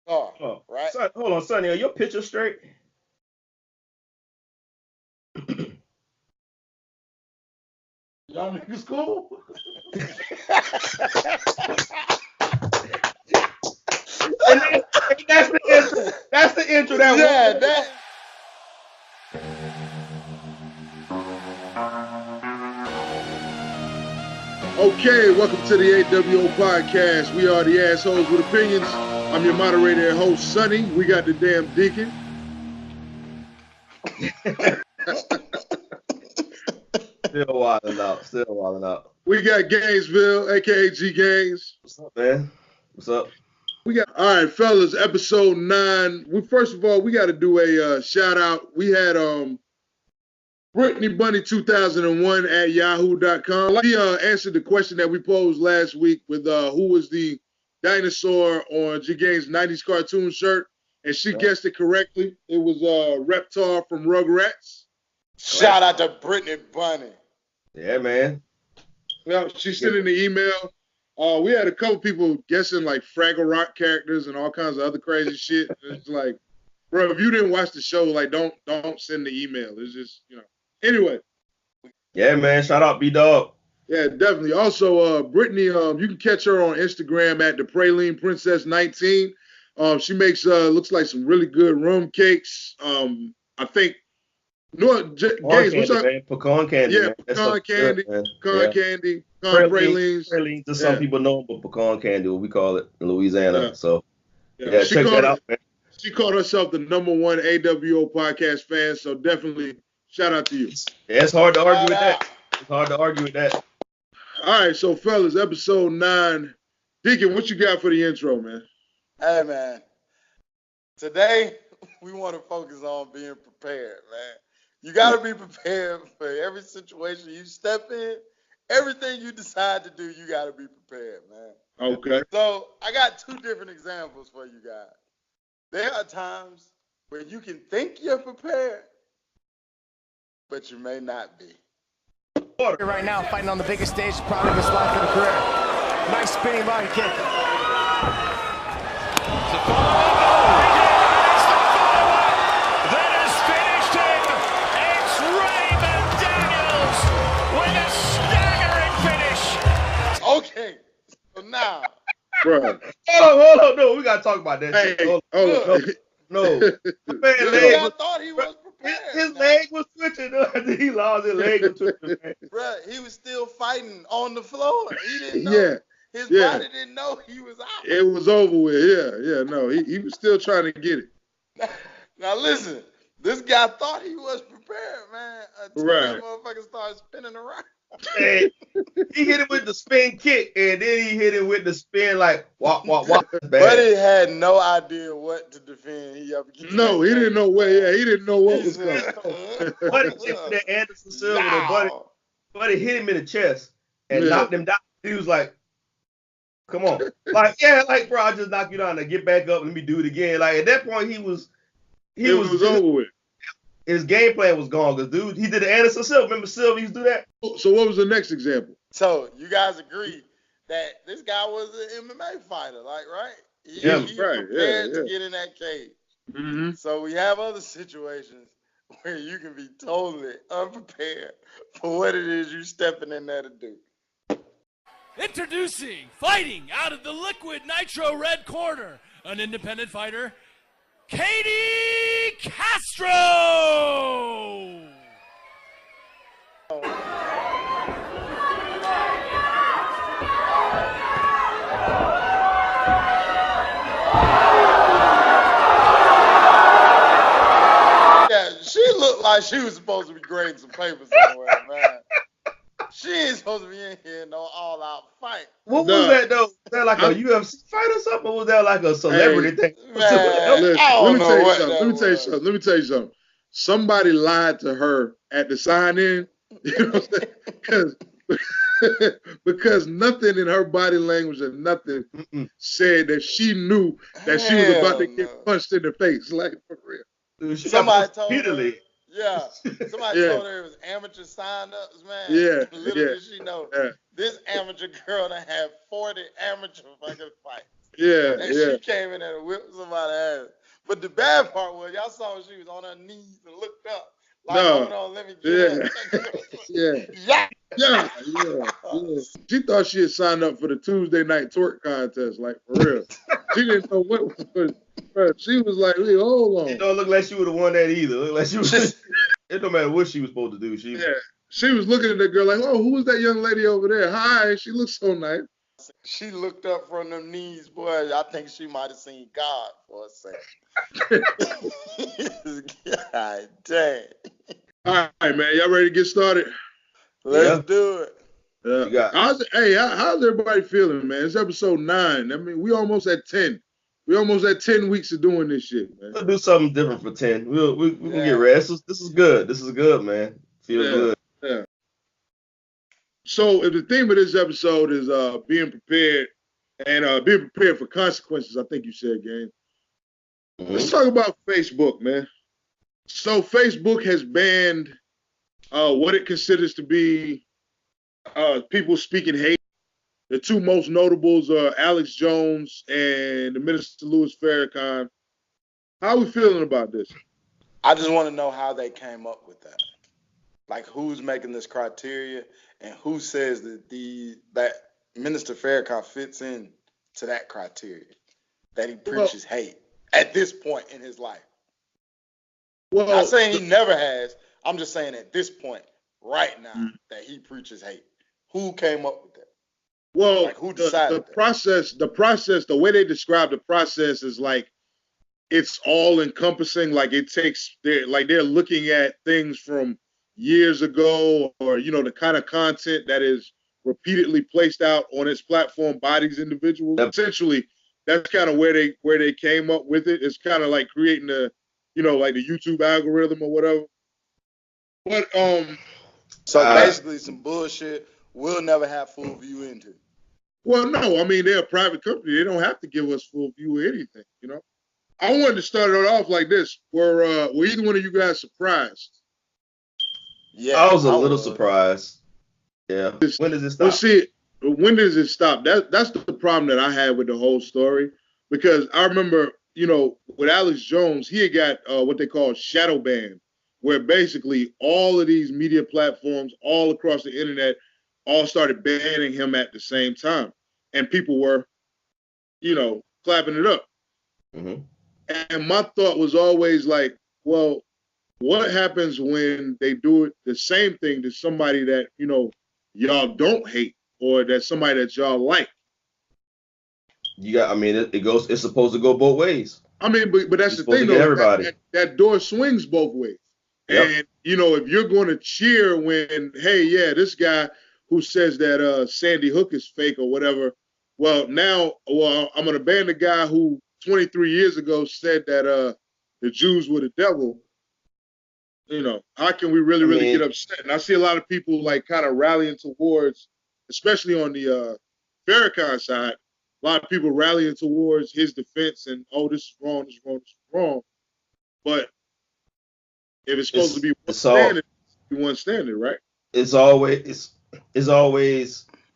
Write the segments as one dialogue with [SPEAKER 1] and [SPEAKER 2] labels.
[SPEAKER 1] car,
[SPEAKER 2] Oh,
[SPEAKER 1] right?
[SPEAKER 2] son, hold on, Sonny. Are your pictures straight?
[SPEAKER 3] Y'all niggas cool?
[SPEAKER 2] And that's the intro. That's the intro.
[SPEAKER 3] Okay, welcome to the AWO Podcast. We are the assholes with opinions. I'm your moderator and host, Sonny. We got the damn Deacon.
[SPEAKER 2] Still wilding out.
[SPEAKER 3] We got Gainesville, aka G Gaines.
[SPEAKER 2] What's up, man? What's up?
[SPEAKER 3] All right, fellas, episode 9. First of all, we got to do a shout out. We had Brittany Bunny 2001 at yahoo.com. She answered the question that we posed last week with who was the dinosaur on G Gaines 90s cartoon shirt, and she guessed it correctly. It was Reptar from Rugrats.
[SPEAKER 1] Shout out to Brittany Bunny.
[SPEAKER 2] Yeah, man.
[SPEAKER 3] Well, she sent in the email. We had a couple people guessing like Fraggle Rock characters and all kinds of other crazy shit. It's like, bro, if you didn't watch the show, like, don't send the email. It's just, Anyway.
[SPEAKER 2] Yeah, man. Shout out B-Dog.
[SPEAKER 3] Yeah, definitely. Also, Brittany, you can catch her on Instagram at the Praline Princess 19. She makes looks like some really good rum cakes. I think. Gaines, what's up?
[SPEAKER 2] Pecan candy.
[SPEAKER 3] Yeah,
[SPEAKER 2] man.
[SPEAKER 3] pecan candy, pecan
[SPEAKER 2] pralines. Pralines to some people know, but pecan candy, what we call it in Louisiana.
[SPEAKER 3] Yeah.
[SPEAKER 2] So, check that out, man.
[SPEAKER 3] She called herself the #1 AWO podcast fan, so definitely shout out to you.
[SPEAKER 2] Yeah, it's hard to argue with that.
[SPEAKER 3] All right, so fellas, episode 9. Deacon, what you got for the intro, man?
[SPEAKER 1] Hey, man. Today, we want to focus on being prepared, man. You got to be prepared for every situation you step in. Everything you decide to do, you got to be prepared, man.
[SPEAKER 3] Okay.
[SPEAKER 1] So I got 2 different examples for you guys. There are times where you can think you're prepared, but you may not be.
[SPEAKER 4] Right now, fighting on the biggest stage, probably of his life in a career. Nice spinning body kick.
[SPEAKER 1] Okay, so now,
[SPEAKER 3] bro.
[SPEAKER 2] Hold on, no, we gotta talk about that.
[SPEAKER 3] Hey,
[SPEAKER 2] shit. No,
[SPEAKER 1] I thought he was prepared.
[SPEAKER 2] His leg was twitching. He lost his leg was twitching. Man.
[SPEAKER 1] Bro, he was still fighting on the floor. He didn't know. His body didn't know he was out.
[SPEAKER 3] It was over with. No, he was still trying to get it.
[SPEAKER 1] Now listen, this guy thought he was prepared, man. Until that motherfucker started spinning around.
[SPEAKER 2] And he hit it with the spin kick, and then he hit it with the spin like walk.
[SPEAKER 1] But he had no idea what to defend.
[SPEAKER 3] He didn't know where. He didn't know what was coming.
[SPEAKER 2] Buddy kicked that Anderson Silva. Buddy hit him in the chest and knocked him down. He was like, "Come on, bro, I just knocked you down. Now get back up. Let me do it again." Like at that point, it was
[SPEAKER 3] over with.
[SPEAKER 2] His game plan was gone. Because, dude, he did the Anderson Silva. Remember Silva used to do that?
[SPEAKER 3] So what was the next example?
[SPEAKER 1] So you guys agree that this guy was an MMA fighter, like, right? He prepared to get in that cage.
[SPEAKER 3] Mm-hmm.
[SPEAKER 1] So we have other situations where you can be totally unprepared for what it is you're stepping in there to do.
[SPEAKER 5] Introducing, fighting out of the liquid nitro red corner, an independent fighter, Katie Castro!
[SPEAKER 1] Yeah, she looked like she was supposed to be grading some papers somewhere, man. She ain't supposed to be in here in no all-out fight.
[SPEAKER 2] What was that, though? Was that like a UFC fight or something? Or was that like a celebrity thing?
[SPEAKER 3] Man, let me tell you something. Somebody lied to her at the sign-in. You know what I'm saying? Because nothing in her body language and nothing said that she knew that she was about to get punched in the face. Like, for real.
[SPEAKER 2] Dude,
[SPEAKER 1] somebody told her. Yeah, somebody told her it was amateur sign-ups, man.
[SPEAKER 3] Yeah,
[SPEAKER 1] little did she know, this amateur girl that had 40 amateur fucking fights.
[SPEAKER 3] Yeah,
[SPEAKER 1] And she came in there and whipped somebody's ass. But the bad part was, y'all saw when she was on her knees and looked up. Like, hold on, let me get up.
[SPEAKER 3] Yeah. She thought she had signed up for the Tuesday night twerk contest, like, for real. She didn't know what was. She was like, hey, hold on.
[SPEAKER 2] It don't look like she would have won that either. It look like she was. It don't matter what she was supposed to do. She
[SPEAKER 3] was looking at the girl like, oh, who was that young lady over there? Hi, she looks so nice.
[SPEAKER 1] She looked up from them knees, boy. I think she might have seen God for a second. God dang.
[SPEAKER 3] All right, man. Y'all ready to get started?
[SPEAKER 1] Let's do it.
[SPEAKER 3] How's everybody feeling, man? It's episode 9. I mean, we almost at 10. We almost at 10 weeks of doing this shit, man.
[SPEAKER 2] We'll do something different for 10. We can get rest. This is good. This is good, man. Feel good.
[SPEAKER 3] Yeah. So if the theme of this episode is being prepared and being prepared for consequences, I think you said, Gang. Mm-hmm. Let's talk about Facebook, man. So Facebook has banned what it considers to be people speaking hate. The two most notables are Alex Jones and the Minister Louis Farrakhan. How are we feeling about this?
[SPEAKER 1] I just want to know how they came up with that. Like, who's making this criteria and who says that Minister Farrakhan fits in to that criteria, that he preaches hate at this point in his life. Well, I'm not saying he never has. I'm just saying at this point, right now, that he preaches hate. Who came up with that?
[SPEAKER 3] Well,
[SPEAKER 1] like, who decided
[SPEAKER 3] the process, the way they describe the process is like it's all encompassing. Like it takes, they're looking at things from years ago, or the kind of content that is repeatedly placed out on its platform by these individuals. Essentially, that's kind of where they came up with it. It's kind of like creating like the YouTube algorithm or whatever. But
[SPEAKER 1] so basically some bullshit we'll never have full view into.
[SPEAKER 3] Well, no, I mean they're a private company. They don't have to give us full view of anything, I wanted to start it off like this. Were either one of you guys surprised?
[SPEAKER 2] Yeah, I was a little surprised. Yeah. When does it stop?
[SPEAKER 3] Well, see, when does it stop? That's the problem that I had with the whole story, because I remember, with Alex Jones, he had got what they call shadow ban, where basically all of these media platforms all across the internet all started banning him at the same time, and people were, clapping it up. Mm-hmm. And my thought was always like, well, what happens when they do it the same thing to somebody that, y'all don't hate, or that somebody that y'all like?
[SPEAKER 2] It's supposed to go both ways.
[SPEAKER 3] I mean, but that's the thing, though.
[SPEAKER 2] Everybody.
[SPEAKER 3] That door swings both ways. Yep. And, if you're going to cheer when, hey, yeah, this guy who says that Sandy Hook is fake or whatever, I'm going to ban the guy who 23 years ago said that the Jews were the devil. How can we really get upset? And I see a lot of people like kind of rallying towards, especially on the Farrakhan side, a lot of people rallying towards his defense and, oh, this is wrong, this is wrong, this is wrong. But if it's supposed to be one standard, you one standard, right? It's
[SPEAKER 2] always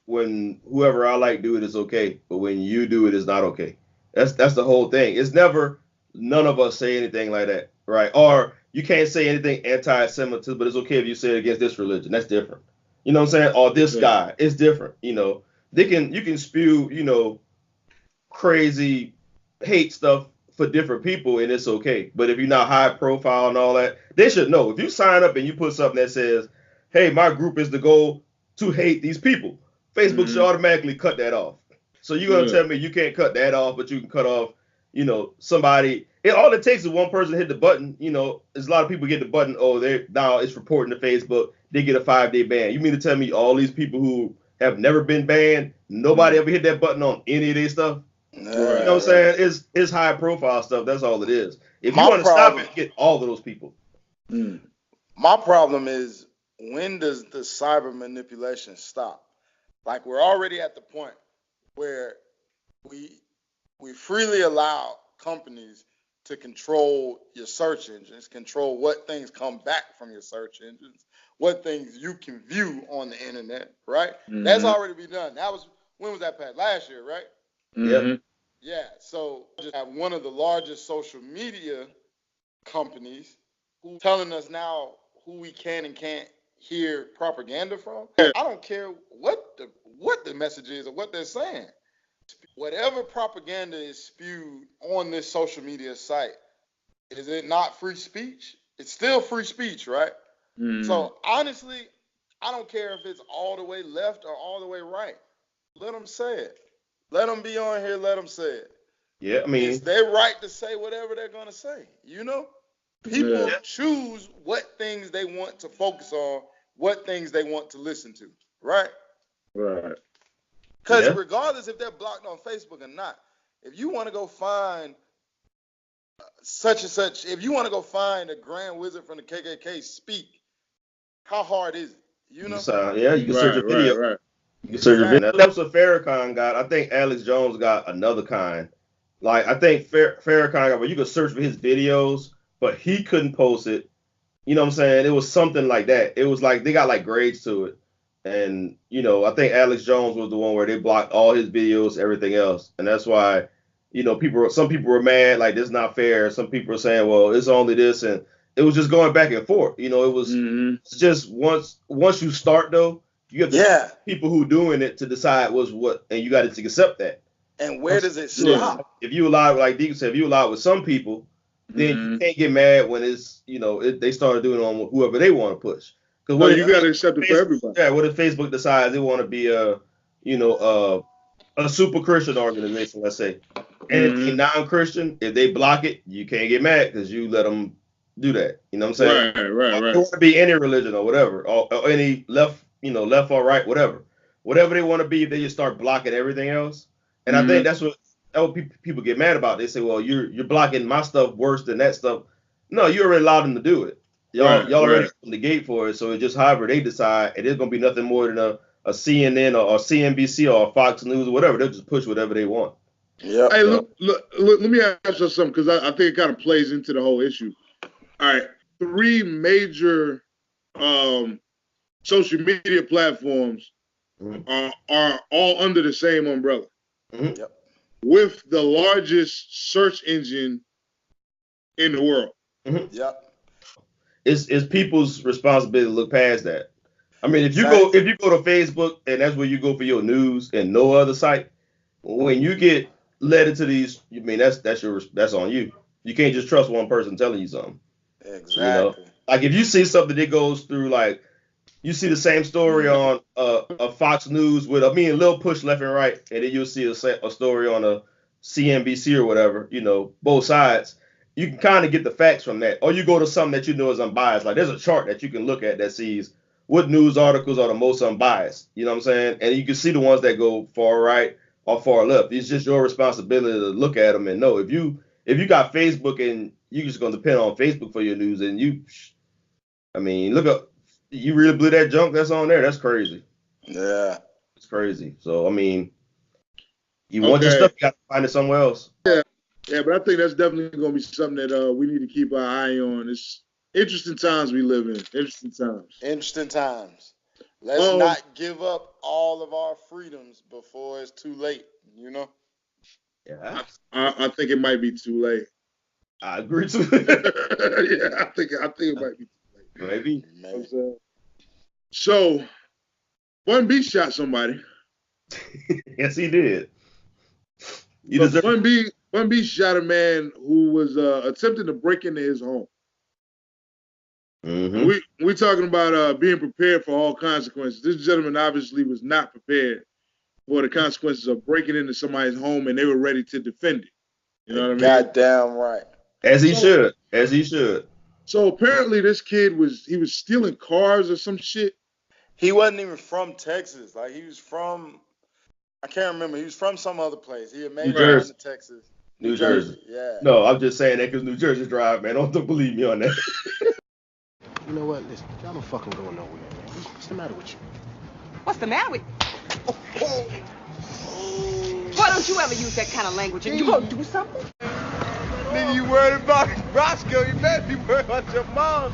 [SPEAKER 2] when whoever I like do it is okay, but when you do it, it's not okay. That's the whole thing. It's never none of us say anything like that, right? Or you can't say anything anti-Semitism, but it's okay if you say it against this religion. That's different. You know what I'm saying? Or this guy, it's different. You can spew, crazy hate stuff for different people and it's okay. But if you're not high profile and all that, they should know. If you sign up and you put something that says, hey, my group is the goal to hate these people, Facebook should automatically cut that off. So you're going to tell me you can't cut that off, but you can cut off, somebody. All it takes is one person to hit the button. There's a lot of people get the button. Oh, now it's reporting to Facebook. They get a 5-day ban. You mean to tell me all these people who have never been banned, nobody ever hit that button on any of their stuff? You know what I'm saying? It's high profile stuff. That's all it is. If you want to stop it, get all of those people.
[SPEAKER 1] My problem is, when does the cyber manipulation stop? Like, we're already at the point where we freely allow companies to control your search engines, control what things come back from your search engines, what things you can view on the internet, right? Mm-hmm. That's already been done. When was that passed? Last year, right?
[SPEAKER 3] Mm-hmm.
[SPEAKER 1] Yeah, so just have one of the largest social media companies who telling us now who we can and can't hear propaganda from. I don't care what the message is or what they're saying. Whatever propaganda is spewed on this social media site, is it not free speech? It's still free speech, right? So honestly, I don't care if it's all the way left or all the way right. Let them say it. Let them be on here. Let them say it.
[SPEAKER 2] Yeah, I mean,
[SPEAKER 1] it's their right to say whatever they're gonna say. You know, people choose what things they want to focus on, what things they want to listen to, right?
[SPEAKER 3] Right.
[SPEAKER 1] Because regardless if they're blocked on Facebook or not, if you want to go find such and such, if you want to go find a Grand Wizard from the KKK speak, how hard is it? You know?
[SPEAKER 2] You can search a video.
[SPEAKER 3] Right.
[SPEAKER 2] You can search a video. That's what Farrakhan got. I think Alex Jones got another kind. Like, I think Farrakhan got where you could search for his videos, but he couldn't post it. You know what I'm saying? It was something like that. It was like they got like grades to it. And, you know, I think Alex Jones was the one where they blocked all his videos, everything else. And that's why, you know, some people were mad, like, this is not fair. Some people were saying, well, it's only this. And it was just going back and forth. You know, it was just once you start, though, you have to people who doing it to decide what, and you got to accept that.
[SPEAKER 1] And where does it stop?
[SPEAKER 2] If you allow, like Deacon said, if you allow it with some people, then you can't get mad when it's, you know, they started doing it on whoever they want to push. Because
[SPEAKER 3] you got to accept it for everybody.
[SPEAKER 2] Yeah, what if Facebook decides they want to be a super Christian organization, let's say, and if they're non-Christian, if they block it, you can't get mad because you let them do that. You know what I'm saying?
[SPEAKER 3] Right.
[SPEAKER 2] It want to be any religion or whatever, or any left or right, whatever they want to be. If they just start blocking everything else, and I think that's what people get mad about. They say, well, you're blocking my stuff worse than that stuff. No, you already allowed them to do it. Y'all already opened the gate for it, so it just however they decide, it is gonna be nothing more than a CNN or CNBC or Fox News or whatever. They'll just push whatever they want.
[SPEAKER 3] Yeah. Hey, look, let me ask you something because I think it kind of plays into the whole issue. All right, 3 major social media platforms are all under the same umbrella, with the largest search engine in the world.
[SPEAKER 1] Yep.
[SPEAKER 2] It's people's responsibility to look past that. I mean, if you go to Facebook and that's where you go for your news and no other site, when you get led into these, I mean that's on you. You can't just trust one person telling you something.
[SPEAKER 1] Exactly.
[SPEAKER 2] You know? Like if you see something that goes through, like you see the same story on a Fox News with a little push left and right, and then you'll see a story on a CNBC or whatever. You know, both sides. You can kind of get the facts from that. Or you go to something that you know is unbiased. Like there's a chart that you can look at that sees what news articles are the most unbiased. You know what I'm saying? And you can see the ones that go far right or far left. It's just your responsibility to look at them and know. If you got Facebook and you're just going to depend on Facebook for your news, and look up, you really believe that junk that's on there? That's crazy.
[SPEAKER 1] Yeah.
[SPEAKER 2] It's crazy. So, I mean, you want your stuff, you got to find it somewhere else.
[SPEAKER 3] Yeah, but I think that's definitely going to be something that we need to keep our eye on. It's interesting times we live in. Interesting times.
[SPEAKER 1] Let's not give up all of our freedoms before it's too late, you know?
[SPEAKER 3] Yeah. I think it might be too late.
[SPEAKER 2] I agree too.
[SPEAKER 3] Yeah, I think it might be too late.
[SPEAKER 2] Maybe.
[SPEAKER 3] So, Bun B shot somebody.
[SPEAKER 2] Yes, he did.
[SPEAKER 3] Bun B shot a man who was attempting to break into his home. We talking about being prepared for all consequences. This gentleman obviously was not prepared for the consequences of breaking into somebody's home, and they were ready to defend it. You know what I mean?
[SPEAKER 1] Goddamn right.
[SPEAKER 2] As he should.
[SPEAKER 3] So apparently this kid was stealing cars or some shit.
[SPEAKER 1] He wasn't even from Texas. Like he was from, I can't remember. He was from some other place. He had made it to Texas.
[SPEAKER 2] New Jersey.
[SPEAKER 1] Yeah.
[SPEAKER 2] No, I'm just saying that because New Jersey drive, man. Don't believe me on that.
[SPEAKER 4] You know what? Listen, y'all don't fucking go nowhere, man. What's the matter with you?
[SPEAKER 6] What's the matter with Why don't you ever use that kind of language? And you gonna do something?
[SPEAKER 1] Nigga, you worried about Roscoe. You better be worried about your mom.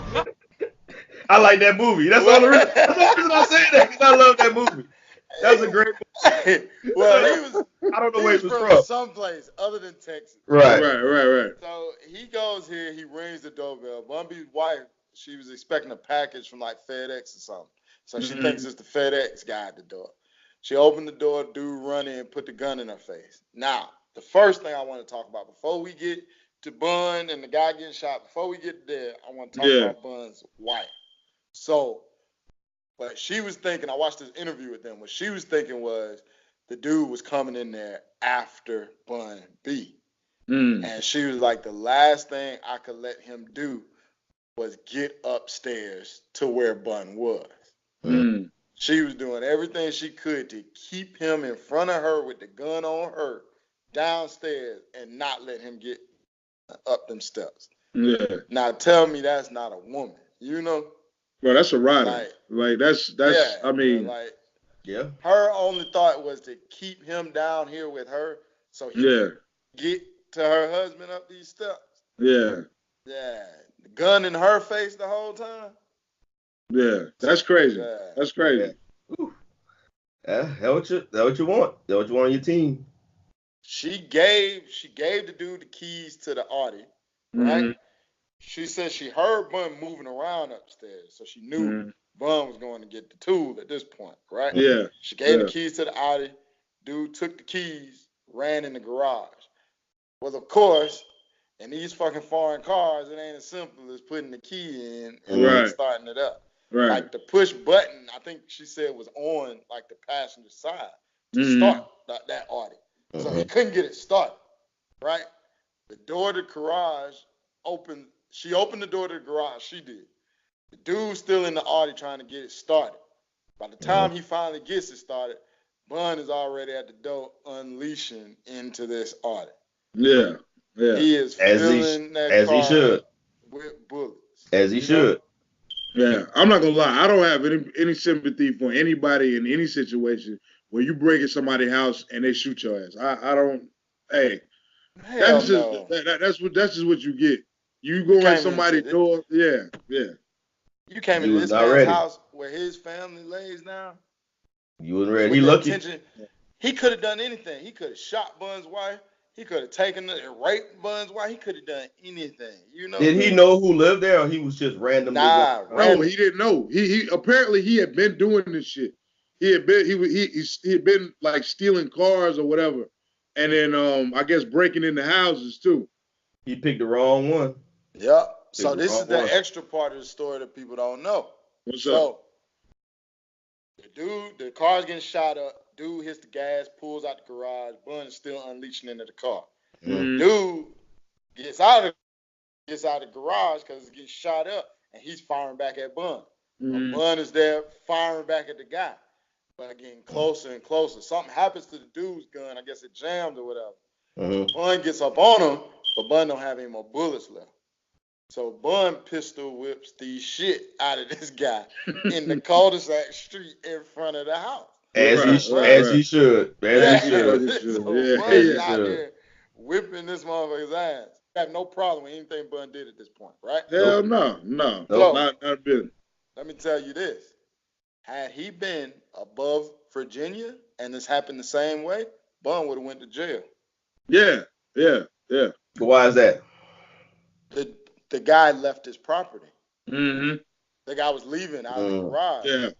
[SPEAKER 2] I like that movie. That's the only reason I said that, because I love that movie. That's a great point.
[SPEAKER 1] Well, he was.
[SPEAKER 2] I don't know where he was
[SPEAKER 1] from
[SPEAKER 2] from.
[SPEAKER 1] someplace other than Texas.
[SPEAKER 2] Right.
[SPEAKER 1] So he goes here. He rings the doorbell. Bun B's wife, she was expecting a package from like FedEx or something. So she thinks it's the FedEx guy at the door. She opened the door. Dude run in, put the gun in her face. Now, the first thing I want to talk about before we get to Bun and the guy getting shot, before we get there, I want to talk about Bun's wife. So, but she was thinking, I watched this interview with them, what she was thinking was the dude was coming in there after Bun B. And she was like, the last thing I could let him do was get upstairs to where Bun was. She was doing everything she could to keep him in front of her with the gun on her downstairs and not let him get up them steps. Now tell me that's not a woman, you know?
[SPEAKER 3] Well, that's a rider. Like that's I mean,
[SPEAKER 1] like her only thought was to keep him down here with her so he could get to her husband up these steps. The gun in her face the whole time.
[SPEAKER 3] That's crazy. That's crazy.
[SPEAKER 2] That what you want. That what you want on your team.
[SPEAKER 1] She gave the dude the keys to the Audi, right? She said she heard Bun moving around upstairs, so she knew Bun was going to get the tool at this point, right? She gave the keys to the Audi. Dude took the keys, ran in the garage. Well, of course, in these fucking foreign cars, it ain't as simple as putting the key in and starting it up. Like the push button, I think she said was on like the passenger side to start that Audi. So he couldn't get it started, right? The door to the garage opened. She opened the door to the garage. She did. The dude's still in the Audi trying to get it started. By the time he finally gets it started, Bun is already at the door unleashing into this Audi. He is filling that car with bullets.
[SPEAKER 2] As he should.
[SPEAKER 3] I'm not gonna lie. I don't have any sympathy for anybody in any situation where you break in somebody's house and they shoot your ass. I don't. Hey, that's just what you get. You go in somebody's door. You
[SPEAKER 1] came in this man's house where his family lays now.
[SPEAKER 2] You wasn't ready. He lucky.
[SPEAKER 1] He could have done anything. He could have shot Bun's wife. He could have taken and raped Bun's wife. He could have done anything. You know.
[SPEAKER 2] Did he know who lived there, or he was just randomly?
[SPEAKER 3] No, he didn't know. He apparently he had been doing this shit. He had been like stealing cars or whatever, and then I guess breaking into houses too.
[SPEAKER 2] He picked the wrong one.
[SPEAKER 1] Yep. So this is the extra part of the story that people don't know.
[SPEAKER 3] What's up?
[SPEAKER 1] The car's getting shot up. Dude hits the gas, pulls out the garage. Bun is still unleashing into the car. Dude gets out of the garage because it's getting shot up, and he's firing back at Bun. Bun is there firing back at the guy, but getting closer and closer. Something happens to the dude's gun. I guess it jammed or whatever. Bun gets up on him, but Bun don't have any more bullets left. So Bun pistol whips the shit out of this guy in the cul-de-sac street in front of the house.
[SPEAKER 2] As he should.
[SPEAKER 1] So Bun's out there whipping this motherfucker's ass. I have no problem with anything Bun did at this point, right?
[SPEAKER 3] Hell no. So, not a bit.
[SPEAKER 1] Let me tell you this. Had he been above Virginia and this happened the same way, Bun would have went to jail.
[SPEAKER 3] Yeah.
[SPEAKER 2] Why is that?
[SPEAKER 1] The guy left his property.
[SPEAKER 3] The
[SPEAKER 1] guy was leaving out of the garage.
[SPEAKER 3] Yeah.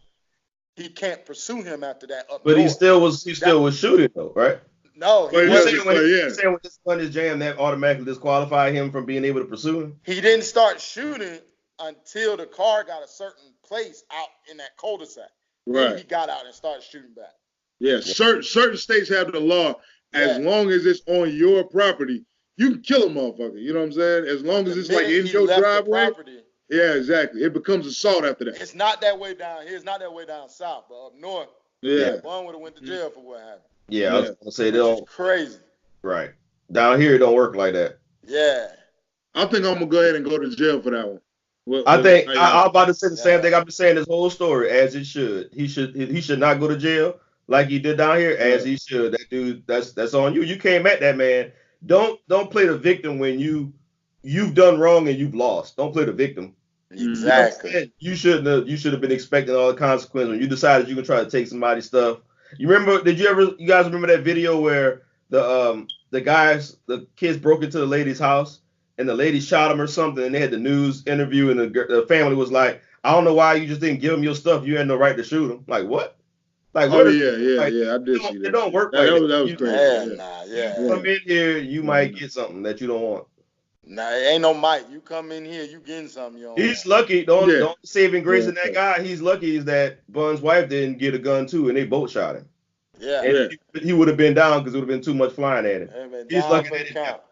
[SPEAKER 1] He can't pursue him after that.
[SPEAKER 2] But north. he still was shooting though, right?
[SPEAKER 1] No.
[SPEAKER 2] Saying when this gun is jammed, that automatically disqualify him from being able to pursue him?
[SPEAKER 1] He didn't start shooting until the car got a certain place out in that cul-de-sac.
[SPEAKER 3] Right.
[SPEAKER 1] Then he got out and started shooting back.
[SPEAKER 3] Yeah. Certain states have the law. As long as it's on your property, you can kill a motherfucker. You know what I'm saying? As long as it's like in your driveway. Yeah, exactly. It becomes assault after that.
[SPEAKER 1] It's not that way down here. It's not that way down south, but up north. Bun would have went to jail for what happened.
[SPEAKER 2] Yeah, I was gonna say they don't.
[SPEAKER 1] Crazy.
[SPEAKER 2] Right. Down here, it don't work like that.
[SPEAKER 1] Yeah.
[SPEAKER 3] I think I'm gonna go ahead and go to jail for that one.
[SPEAKER 2] I'm about to say the same thing I've been saying this whole story, as it should. He should not go to jail like he did down here, as he should. That dude, that's on you. You came at that man. Don't play the victim when you've done wrong and you've lost. Don't play the victim.
[SPEAKER 1] Exactly.
[SPEAKER 2] You should have been expecting all the consequences when you decided you can try to take somebody's stuff. You remember? You guys remember that video where the kids broke into the lady's house and the lady shot him or something, and they had the news interview, and the family was like, "I don't know why you just didn't give him your stuff. You had no right to shoot him." Like what? Like what?
[SPEAKER 3] Yeah. I did see that.
[SPEAKER 2] It don't work
[SPEAKER 3] that.
[SPEAKER 2] like
[SPEAKER 3] That was crazy.
[SPEAKER 2] You come in here, you might get something that you don't want.
[SPEAKER 1] Nah, it ain't no mic. You come in here, you getting something you don't
[SPEAKER 2] He's
[SPEAKER 1] want.
[SPEAKER 2] lucky. Don't saving grace in that guy. He's lucky is that Bun's wife didn't get a gun too, and they both shot him.
[SPEAKER 1] Yeah.
[SPEAKER 2] And he would have been down because it would have been too much flying at him. He's lucky that
[SPEAKER 1] count.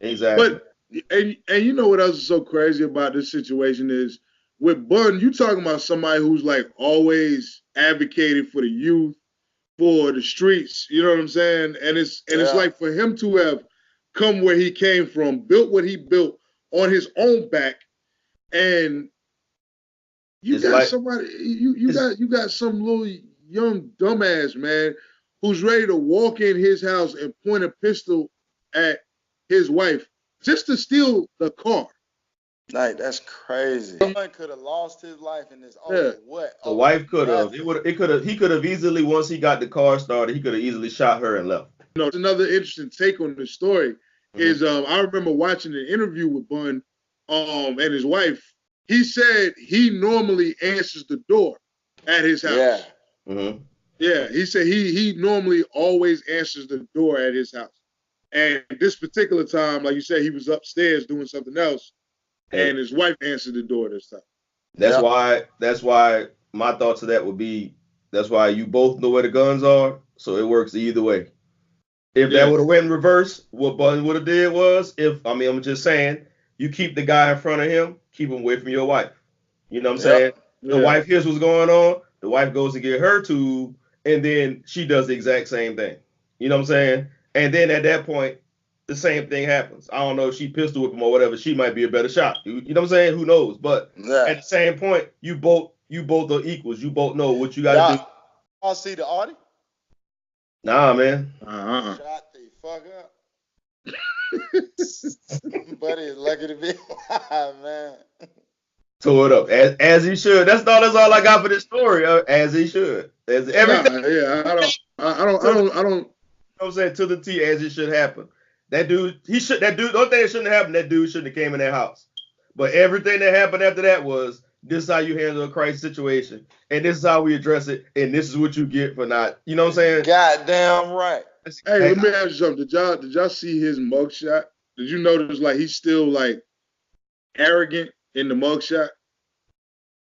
[SPEAKER 2] Exactly.
[SPEAKER 3] But and you know what else is so crazy about this situation is with Bun, you talking about somebody who's like always advocated for the youth, for the streets, you know what I'm saying? And it's like for him to have come where he came from, built what he built on his own back, and you got somebody, you got some little young dumbass man who's ready to walk in his house and point a pistol at his wife just to steal the car.
[SPEAKER 1] Like, that's crazy. Someone could have lost his life in this. What?
[SPEAKER 2] The wife could have. He could have easily, once he got the car started, he could have easily shot her and left.
[SPEAKER 3] Another interesting take on the story is I remember watching an interview with Bun and his wife. He said he normally answers the door at his house.
[SPEAKER 1] Yeah.
[SPEAKER 2] Mm-hmm.
[SPEAKER 3] Yeah, he said he normally always answers the door at his house. And this particular time, like you said, he was upstairs doing something else, and his wife answered the door this time.
[SPEAKER 2] That's why my thoughts of that would be, that's why you both know where the guns are, so it works either way. If that would have went in reverse, what Bun would have did was, I'm just saying, you keep the guy in front of him, keep him away from your wife. You know what I'm saying? The wife hears what's going on, the wife goes to get her tube, and then she does the exact same thing. You know what I'm saying? And then at that point, the same thing happens. I don't know if she pistol whip him or whatever. She might be a better shot. You know what I'm saying? Who knows? But at the same point, you both are equals. You both know what you got to do.
[SPEAKER 1] Y'all see the Audi?
[SPEAKER 2] Nah, man.
[SPEAKER 1] Shut the fuck up. Buddy is lucky to be alive, man.
[SPEAKER 2] Tore it up as he should. That's all I got for this story. As he should. As everything.
[SPEAKER 3] I don't.
[SPEAKER 2] You know what I'm saying? To the T, as it should happen. The only thing that shouldn't have happened, that dude shouldn't have came in that house. But everything that happened after that was, this is how you handle a crisis situation, and this is how we address it, and this is what you get for not, you know what I'm saying?
[SPEAKER 1] Goddamn right.
[SPEAKER 3] Hey, let me ask you something. Did y'all see his mugshot? Did you notice like he's still like arrogant in the mugshot?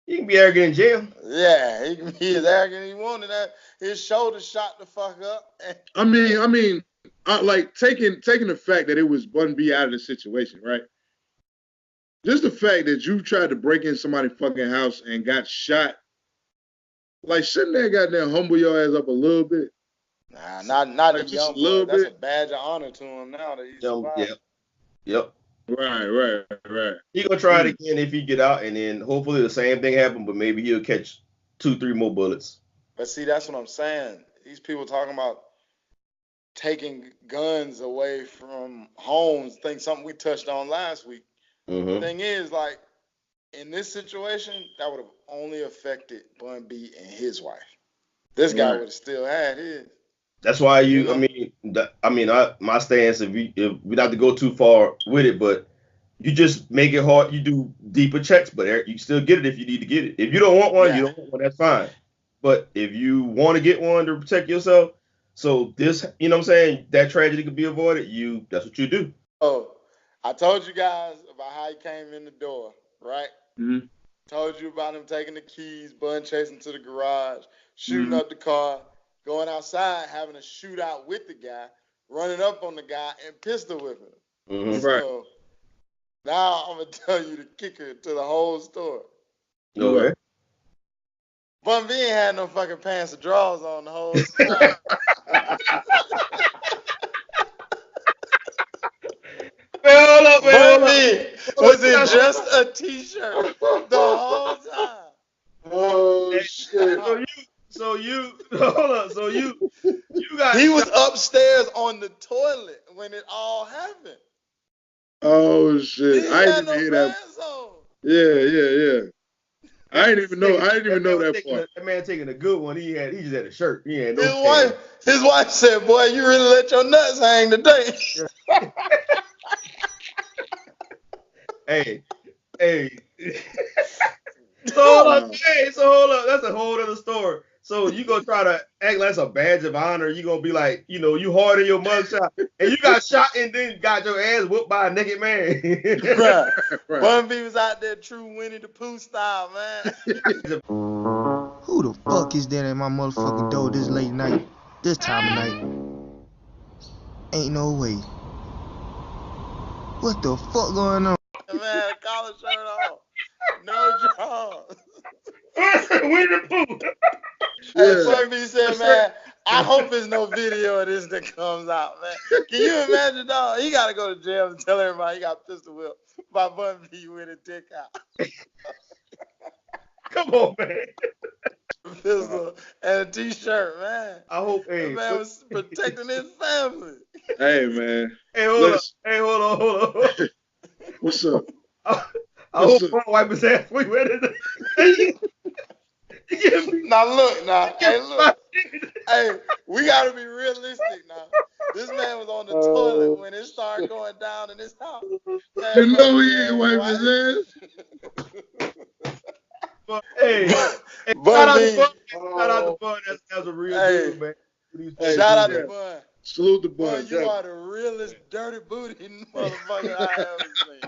[SPEAKER 2] He can be arrogant in jail.
[SPEAKER 1] Yeah, he can be as arrogant as he wanted. That his shoulder shot the fuck up.
[SPEAKER 3] I mean, like taking the fact that it was Bun B out of the situation, right? Just the fact that you tried to break in somebody's fucking house and got shot. Like, shouldn't that goddamn humble your ass up a little bit?
[SPEAKER 1] Nah, not
[SPEAKER 3] like
[SPEAKER 1] a young
[SPEAKER 3] a little
[SPEAKER 1] boy.
[SPEAKER 3] bit.
[SPEAKER 1] That's a badge of honor to him now that he's survived.
[SPEAKER 2] Yep.
[SPEAKER 3] Right.
[SPEAKER 2] He gonna try it again if he get out, and then hopefully the same thing happen, but maybe he'll catch 2-3 more bullets.
[SPEAKER 1] But see, that's what I'm saying. These people talking about taking guns away from homes. Think something we touched on last week.
[SPEAKER 2] Mm-hmm.
[SPEAKER 1] The thing is, like, in this situation, that would have only affected Bun B and his wife. This guy would have still had his.
[SPEAKER 2] That's why my stance, if we not have to go too far with it, but you just make it hard. You do deeper checks, but you still get it if you need to get it. If you don't want one, you don't want one. That's fine. But if you want to get one to protect yourself, so this, you know what I'm saying, that tragedy could be avoided. That's what you do.
[SPEAKER 1] Oh, I told you guys about how he came in the door, right?
[SPEAKER 3] Mm-hmm.
[SPEAKER 1] Told you about him taking the keys, Bun chasing to the garage, shooting up the car, going outside, having a shootout with the guy, running up on the guy, and pistol whipping him.
[SPEAKER 2] Mm-hmm.
[SPEAKER 1] So now I'm going to tell you the kicker to the whole story.
[SPEAKER 2] Okay.
[SPEAKER 1] Bun B ain't had no fucking pants or drawers on the whole story. Bun B was in just a t-shirt the whole time.
[SPEAKER 3] Oh shit!
[SPEAKER 2] So you hold on. So you got.
[SPEAKER 1] He was upstairs on the toilet when it all happened.
[SPEAKER 3] Oh shit! I didn't hear that.
[SPEAKER 1] On.
[SPEAKER 3] Yeah. I didn't even know that part.
[SPEAKER 2] That man taking a good one. He just had a shirt. He had no
[SPEAKER 1] his wife said, "Boy, you really let your nuts hang today."
[SPEAKER 2] Hey. So hold up. That's a whole other story. So you gonna try to act like it's a badge of honor? You gonna be like, you hard in your mugshot, and you got shot and then got your ass whooped by a naked man.
[SPEAKER 1] Right. Bun B was out there true Winnie the Pooh style, man.
[SPEAKER 7] Who the fuck is that at my motherfucking door this late night, this time of night? Ain't no way. What the fuck going on?
[SPEAKER 1] Man, collar shirt on, no drawers.
[SPEAKER 2] Winnie the Pooh.
[SPEAKER 1] Hey, Bun B said, man, I hope there's no video of this that comes out, man. Can you imagine, dog? He got to go to jail and tell everybody he got pistol whipped by Bun B with a dick out.
[SPEAKER 2] Come on, man.
[SPEAKER 1] Pistol and a t-shirt, man.
[SPEAKER 2] I hope,
[SPEAKER 1] that man was protecting his family.
[SPEAKER 3] Hey, man.
[SPEAKER 2] Hey, hold on.
[SPEAKER 3] What's up?
[SPEAKER 2] I hope I wipe his ass. We went in
[SPEAKER 1] Now look. Hey, we gotta be realistic now. This man was on the toilet when it started going down in his house. Man,
[SPEAKER 3] you know he ain't wiped his ass.
[SPEAKER 2] But, hey, shout out to Bun. That's a real dude, man.
[SPEAKER 1] Shout out to Bun.
[SPEAKER 3] Salute the Bun.
[SPEAKER 1] You are the realest dirty booty motherfucker I ever seen.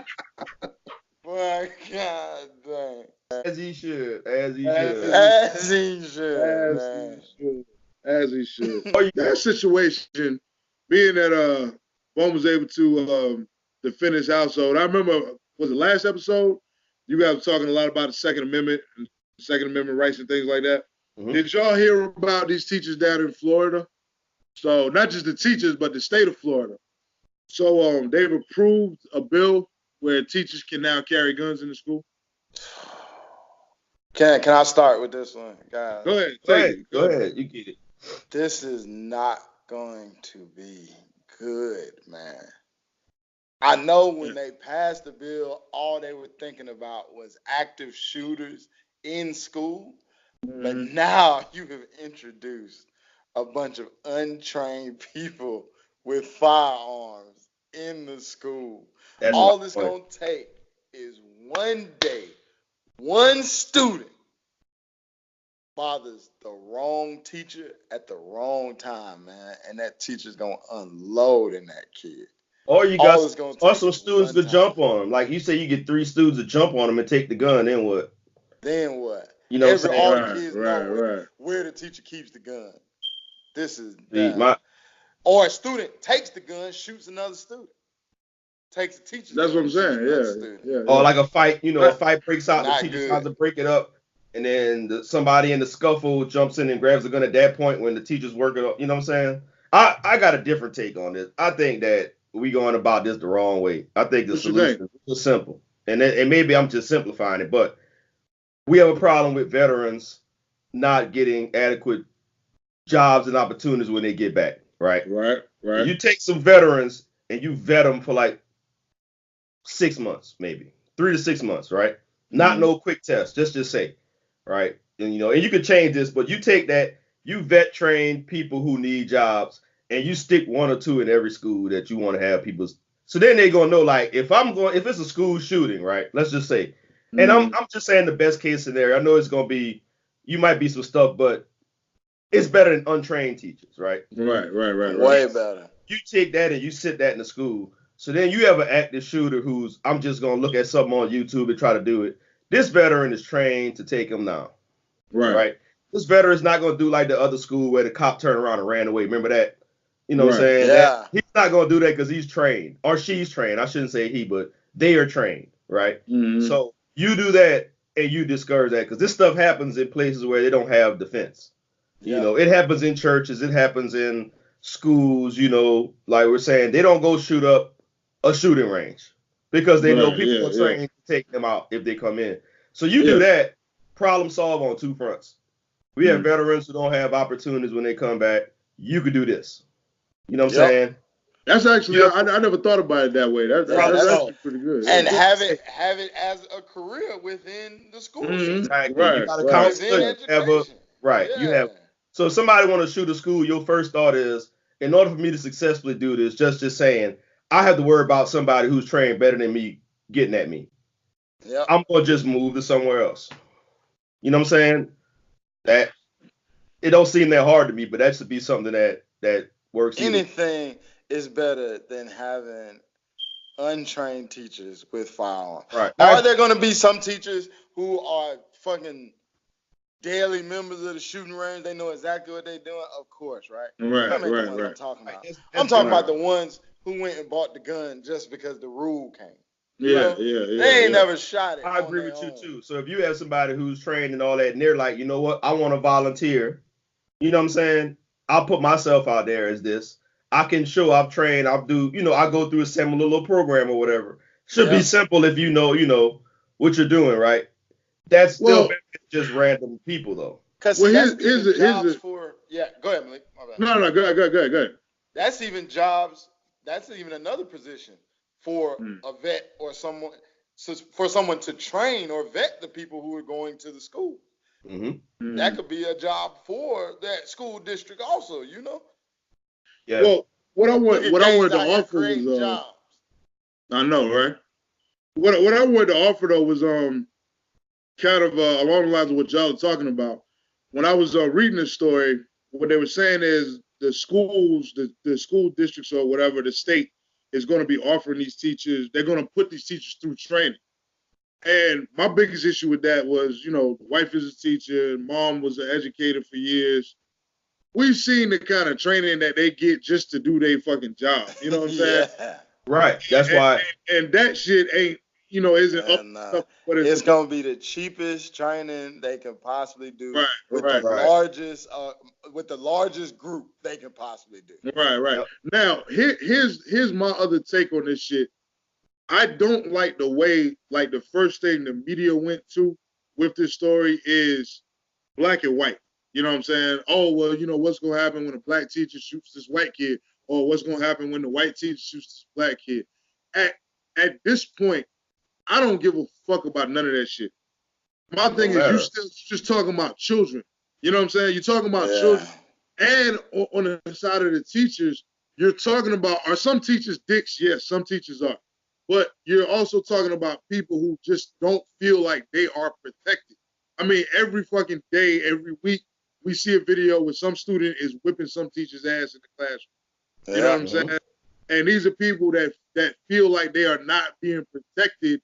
[SPEAKER 1] Boy, god dang.
[SPEAKER 2] As he should.
[SPEAKER 1] As he should.
[SPEAKER 3] That situation, being that Bun was able to defend his household. I remember, was it last episode? You guys were talking a lot about the Second Amendment and Second Amendment rights and things like that. Mm-hmm. Did y'all hear about these teachers down in Florida? So not just the teachers, but the state of Florida. So they've approved a bill where teachers can now carry guns in the school.
[SPEAKER 1] Can I start with this one, guys?
[SPEAKER 2] Go ahead. You get it.
[SPEAKER 1] This is not going to be good, man. I know when they passed the bill, all they were thinking about was active shooters in school. Mm-hmm. But now you have introduced a bunch of untrained people with firearms in the school. All this going to take is one day, one student bothers the wrong teacher at the wrong time, man, and that teacher's going to unload in that kid.
[SPEAKER 2] Or you got also students to jump on them. Like you say, you get 3 students to jump on them and take the gun, then what?
[SPEAKER 1] You know, all the kids know where the teacher keeps the gun. This is or a student takes the gun, shoots another student. Takes the teacher's gun.
[SPEAKER 3] That's what I'm saying. Yeah.
[SPEAKER 2] Or like a fight, a fight breaks out, the teacher tries to break it up, and then somebody in the scuffle jumps in and grabs the gun at that point when the teacher's working up. You know what I'm saying? I got a different take on this. I think that we going about this the wrong way. I think the solution is simple. And maybe I'm just simplifying it, but we have a problem with veterans not getting adequate jobs and opportunities when they get back, right?
[SPEAKER 3] Right.
[SPEAKER 2] You take some veterans and you vet them for like 6 months, maybe 3 to 6 months, right? Not no quick test, just say, right? And and you could change this, but you take that, you vet train people who need jobs, and you stick 1 or 2 in every school that you want to have people. So then they're gonna know, like, if it's a school shooting, right? Let's just say, and I'm just saying the best case scenario. I know it's gonna be, you might be some stuff, but it's better than untrained teachers, right?
[SPEAKER 3] Right.
[SPEAKER 1] Way better.
[SPEAKER 2] You take that and you sit that in the school. So then you have an active shooter who's, I'm just gonna look at something on YouTube and try to do it. This veteran is trained to take him down. Right. This veteran is not gonna do like the other school where the cop turned around and ran away. Remember that? You know what I'm saying?
[SPEAKER 1] Yeah.
[SPEAKER 2] He's not gonna do that because he's trained, or she's trained. I shouldn't say he, but they are trained, right?
[SPEAKER 3] Mm-hmm.
[SPEAKER 2] So you do that and you discourage that, because this stuff happens in places where they don't have defense. Yeah. It happens in churches, it happens in schools, like we're saying, they don't go shoot up a shooting range because they know people are trained to take them out if they come in. So you do that, problem solved on 2 fronts. We have veterans who don't have opportunities when they come back. You could do this. You know what I'm saying?
[SPEAKER 3] That's actually I never thought about it that way. That's actually pretty good.
[SPEAKER 1] And have it as a career within the school system.
[SPEAKER 2] Exactly.
[SPEAKER 3] Right,
[SPEAKER 2] You got a
[SPEAKER 3] right.
[SPEAKER 2] counselor. You have. So if somebody want to shoot a school, your first thought is, in order for me to successfully do this, just saying, I have to worry about somebody who's trained better than me getting at me.
[SPEAKER 1] Yep.
[SPEAKER 2] I'm gonna just move to somewhere else. You know what I'm saying? That it don't seem that hard to me, but that should be something that works.
[SPEAKER 1] Anything is better than having untrained teachers with firearms.
[SPEAKER 2] Right.
[SPEAKER 1] Are there going to be some teachers who are fucking daily members of the shooting range? They know exactly what they're doing? Of course, right?
[SPEAKER 3] Right.
[SPEAKER 1] I'm talking about. I'm talking about the ones who went and bought the gun just because the rule came.
[SPEAKER 3] Yeah.
[SPEAKER 1] They ain't never shot it.
[SPEAKER 2] I agree with you too. So if you have somebody who's trained and all that, and they're like, you know what, I want to volunteer. You know what I'm saying? I'll put myself out there as this. I can show I've trained. I'll do. I go through a similar little program or whatever. Should be simple if you know what you're doing, right? That's still better than just random people though.
[SPEAKER 1] Because go ahead, Malik. My bad.
[SPEAKER 3] No, go ahead.
[SPEAKER 1] That's even jobs. That's even another position for a vet or someone to train or vet the people who are going to the school.
[SPEAKER 2] Mm-hmm.
[SPEAKER 1] That could be a job for that school district also.
[SPEAKER 2] Yeah.
[SPEAKER 3] Well, what I wanted to offer was
[SPEAKER 1] jobs.
[SPEAKER 3] I know, right? What I wanted to offer though was kind of along the lines of what y'all are talking about. When I was reading this story, what they were saying is the schools, the school districts or whatever, the state is going to be offering these teachers. They're going to put these teachers through training. And my biggest issue with that was, wife is a teacher, mom was an educator for years. We've seen the kind of training that they get just to do their fucking job. You know what I'm saying?
[SPEAKER 2] Right. That's why.
[SPEAKER 3] And that shit ain't, isn't up. But
[SPEAKER 1] it's going to be the cheapest training they can possibly do with the largest group they can possibly do.
[SPEAKER 3] Right. Yep. Now, here's my other take on this shit. I don't like the way, like, the first thing the media went to with this story is black and white. You know what I'm saying? Oh, well, what's going to happen when a black teacher shoots this white kid? Or what's going to happen when the white teacher shoots this black kid? At this point, I don't give a fuck about none of that shit. My thing is you still just talking about children. You know what I'm saying? You're talking about children. And on the side of the teachers, you're talking about, are some teachers dicks? Yes, some teachers are. But you're also talking about people who just don't feel like they are protected. I mean, every fucking day, every week, we see a video where some student is whipping some teacher's ass in the classroom. You know what I'm saying? And these are people that feel like they are not being protected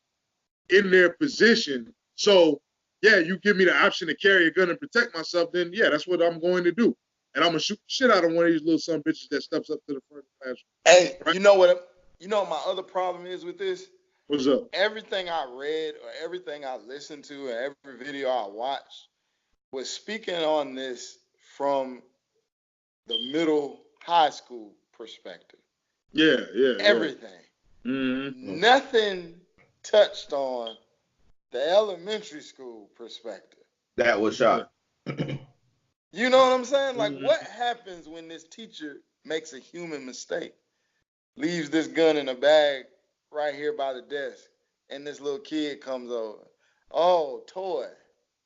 [SPEAKER 3] in their position. So, yeah, you give me the option to carry a gun and protect myself, then, yeah, that's what I'm going to do. And I'm going to shoot the shit out of one of these little son bitches that steps up to the front of the classroom.
[SPEAKER 1] Hey, right? You know what my other problem is with this?
[SPEAKER 3] What's up?
[SPEAKER 1] Everything I read or everything I listened to and every video I watched was speaking on this from the middle high school perspective.
[SPEAKER 3] Yeah.
[SPEAKER 1] Everything.
[SPEAKER 3] Mm-hmm.
[SPEAKER 1] Nothing touched on the elementary school perspective.
[SPEAKER 2] That was shot.
[SPEAKER 1] You know what I'm saying? Like, what happens when this teacher makes a human mistake? Leaves this gun in a bag right here by the desk, and this little kid comes over. Oh, toy.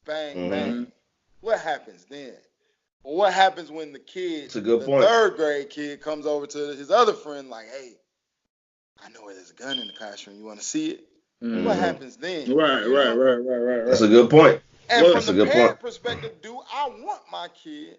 [SPEAKER 1] Bang, bang. What happens then? Or what happens when the kid, third grade kid, comes over to his other friend like, hey, I know where there's a gun in the classroom. You want to see it? What happens then?
[SPEAKER 3] Right.
[SPEAKER 2] That's a good point.
[SPEAKER 1] And from the parent perspective, do I want my kid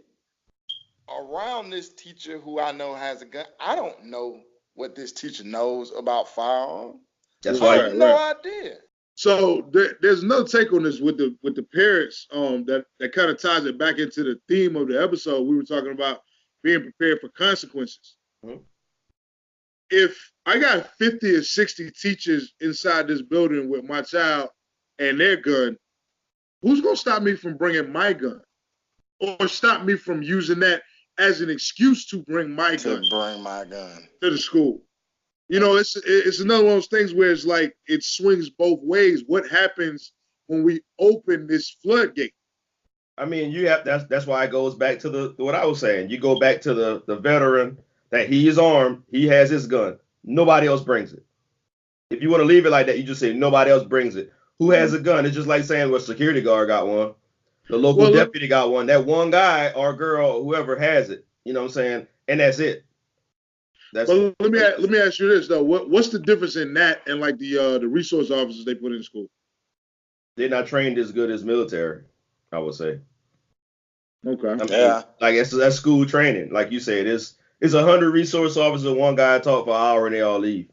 [SPEAKER 1] around this teacher who I know has a gun? I don't know what this teacher knows about firearms.
[SPEAKER 2] That's why
[SPEAKER 1] I have no idea.
[SPEAKER 3] So there's another take on this with the parents that kind of ties it back into the theme of the episode. We were talking about being prepared for consequences. If I got 50 or 60 teachers inside this building with my child and their gun, who's going to stop me from bringing my gun? Or stop me from using that as an excuse to bring my gun to the school? It's another one of those things where it's like it swings both ways. What happens when we open this floodgate?
[SPEAKER 2] I mean, that's why it goes back to what I was saying. You go back to the veteran, that he is armed, he has his gun. Nobody else brings it. If you want to leave it like that, you just say nobody else brings it. Who has a gun? It's just like saying, well, security guard got one. The local deputy got one. That one guy or girl, whoever has it. You know what I'm saying? And that's it.
[SPEAKER 3] Let me ask you this though. What's the difference in that and like the resource officers they put in school?
[SPEAKER 2] They're not trained as good as military, I would say.
[SPEAKER 3] Okay.
[SPEAKER 2] I mean, like that's school training. Like you said, it's 100 resource officers, one guy talk for an hour and they all leave.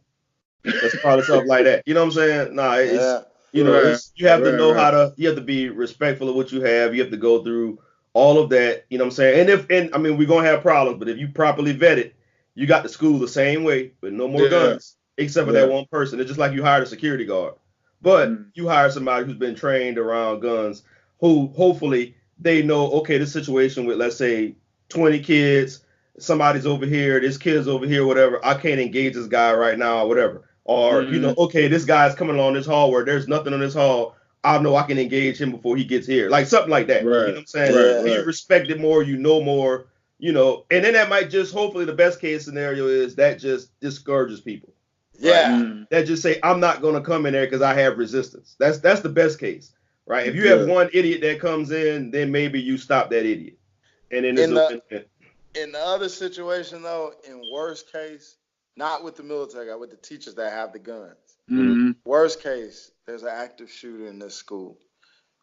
[SPEAKER 2] That's probably something like that. You know what I'm saying? Nah, it's you have to know you have to be respectful of what you have. You have to go through all of that. You know what I'm saying? And I mean, we're gonna have problems, but if you properly vet it, you got the school the same way with no more guns, except for that one person. It's just like you hired a security guard, but you hire somebody who's been trained around guns, who hopefully they know, okay, this situation with, let's say, 20 kids, somebody's over here, this kid's over here, whatever. I can't engage this guy right now, or whatever. Or, okay, this guy's coming along this hall where there's nothing on this hall. I know I can engage him before he gets here. Like something like that. Right. You know what I'm saying? You respect it more, you know more, and then that might just, hopefully the best case scenario is that just discourages people.
[SPEAKER 1] Yeah.
[SPEAKER 2] Right? That just say, I'm not going to come in there because I have resistance. That's the best case. Right. If you have one idiot that comes in, then maybe you stop that idiot. And then
[SPEAKER 1] in the other situation, though, in worst case, not with the military, with the teachers that have the guns.
[SPEAKER 3] Mm-hmm.
[SPEAKER 1] Worst case, there's an active shooter in this school.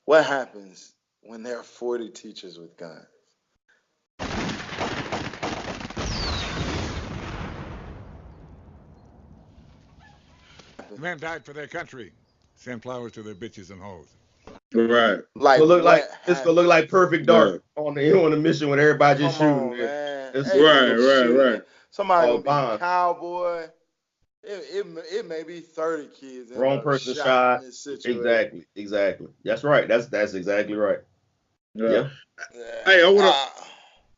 [SPEAKER 1] What happens when there are 40 teachers with guns?
[SPEAKER 8] Men died for their country. Send flowers to their bitches and hoes.
[SPEAKER 3] Right.
[SPEAKER 1] Like
[SPEAKER 2] it's gonna look like Perfect Dark on the mission when everybody just shooting.
[SPEAKER 1] Man.
[SPEAKER 3] Right.
[SPEAKER 1] Somebody gonna be a cowboy. It may be 30 kids.
[SPEAKER 2] Wrong person shot. Exactly. That's right. That's exactly right. Yeah.
[SPEAKER 3] Hey, I want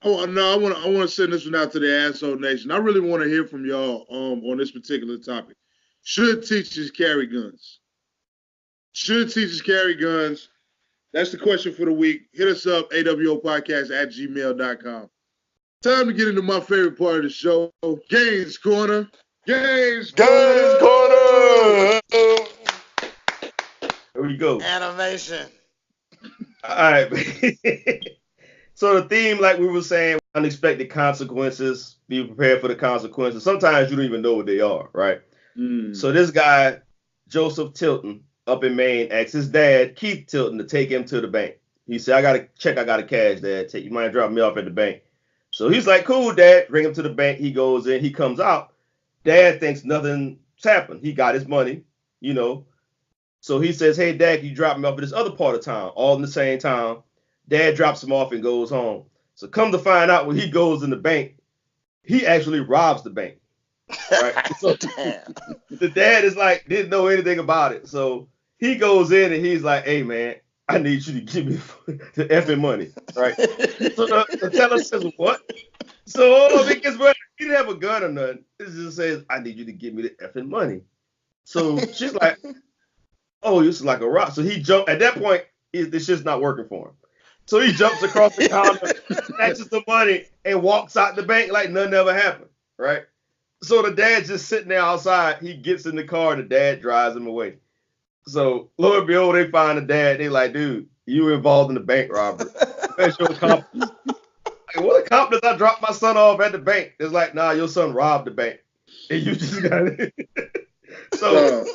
[SPEAKER 3] to send this one out to the Asshole Nation. I really want to hear from y'all on this particular topic. Should teachers carry guns? Should teachers carry guns? That's the question for the week. Hit us up, AWO Podcast at gmail.com. Time to get into my favorite part of the show, Gaines Corner. Gaines Corner.
[SPEAKER 2] Here we go.
[SPEAKER 1] Animation.
[SPEAKER 2] All right. So the theme, like we were saying, unexpected consequences. Be prepared for the consequences. Sometimes you don't even know what they are, right? So this guy, Joseph Tilton, up in Maine, asked his dad, Keith Tilton, to take him to the bank. He said, I got to cash, Dad. You might drop me off at the bank. So he's like, cool, Dad. Bring him to the bank. He goes in. He comes out. Dad thinks nothing's happened. He got his money, So he says, hey, Dad, you drop me off at this other part of town, all in the same town. Dad drops him off and goes home. So come to find out, when he goes in the bank, he actually robs the bank. Right? So the dad is like, didn't know anything about it. So he goes in and he's like, hey, man, I need you to give me the effing money. Right? So the teller says, what? So because he didn't have a gun or nothing. It just says, I need you to give me the effing money. So she's like, oh, this is like a rock. So he jumped. At that point, this shit's not working for him. So he jumps across the counter, snatches the money, and walks out the bank like nothing ever happened. Right? So the dad's just sitting there outside. He gets in the car. The dad drives him away. So lo and behold, they find the dad. They like, dude, you were involved in the bank robbery. Where's your accomplice? Like, what accomplice? I dropped my son off at the bank. It's like, nah, your son robbed the bank. And you just got it. So